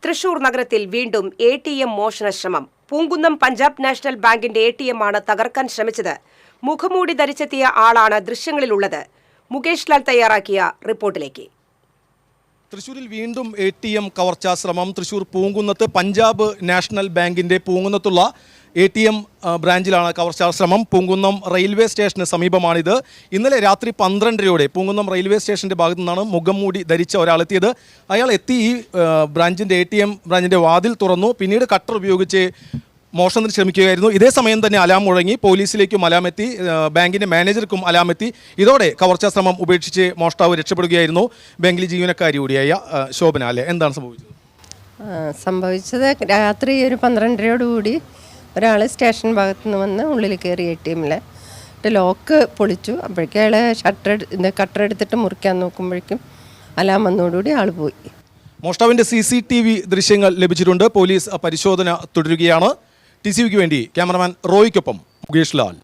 തൃശൂർ നഗരത്തിൽ വീണ്ടും ATM മോഷണ ശ്രമം. പൂങ്കുന്നം പഞ്ചാബ് നാഷണൽ ബാങ്കിന്റെ ATM ആണ് തകർക്കാൻ ശ്രമിച്ചത്. മുഖംമൂടി ധരിച്ചെത്തിയ ആളാണ് ദൃശ്യങ്ങളിലുള്ളത്. മുകേഷ് ലാൽ തയ്യാറാക്കിയ റിപ്പോർട്ടിലേക്ക്. തൃശൂരിൽ വീണ്ടും ATM കവർച്ചാ ശ്രമം. തൃശൂർ പൂങ്കുന്നത്ത് പഞ്ചാബ് നാഷണൽ ബാങ്കിന്റെ പൂങ്കുന്നത്തുള്ള ATM ബ്രാഞ്ചിലാണ് കവർച്ചാ ശ്രമം. പൂങ്കുന്നം റെയിൽവേ സ്റ്റേഷന് സമീപമാണിത്. ഇന്നലെ രാത്രി 12:30 പൂങ്കുന്നം റെയിൽവേ സ്റ്റേഷന്റെ ഭാഗത്തു നിന്നാണ് മുഖം മൂടി ധരിച്ച ഒരാളെത്തിയത്. അയാൾ എത്തി ഈ ATM ബ്രാഞ്ചിന്റെ വാതിൽ തുറന്നു. പിന്നീട് കട്ടർ ഉപയോഗിച്ച് മോഷണത്തിന് ശ്രമിക്കുകയായിരുന്നു. ഇതേ സമയം തന്നെ അലാം മുഴങ്ങി. പോലീസിലേക്കും അലാമെത്തി, ബാങ്കിന്റെ മാനേജർക്കും അലാമെത്തി. ഇതോടെ കവർച്ചാ ശ്രമം ഉപേക്ഷിച്ച് മോഷ്ടാവ് രക്ഷപ്പെടുകയായിരുന്നു. ബാങ്കിലെ ജീവനക്കാരി കൂടിയായ ശോഭന. അല്ലേ, എന്താണ് സംഭവിച്ചത്? രാത്രി ഒരു 12:30 ഒരാൾ സ്റ്റേഷൻ ഭാഗത്തു നിന്ന് വന്ന് ഉള്ളിൽ കയറി ATM-ൽ ലോക്ക് പൊളിച്ചു. അപ്പോഴേക്കും അയാൾ കട്ടർ എടുത്തിട്ട് മുറിക്കാൻ നോക്കുമ്പോഴേക്കും അലാം വന്നതോടുകൂടി ആൾ പോയി. മോഷ്ടാവിന്റെ CCTV ദൃശ്യങ്ങൾ ലഭിച്ചിട്ടുണ്ട്. പോലീസ് പരിശോധന തുടരുകയാണ്. TCVക്ക് വേണ്ടി ക്യാമറമാൻ റോയ്ക്കൊപ്പം മുകേഷ് ലാൽ.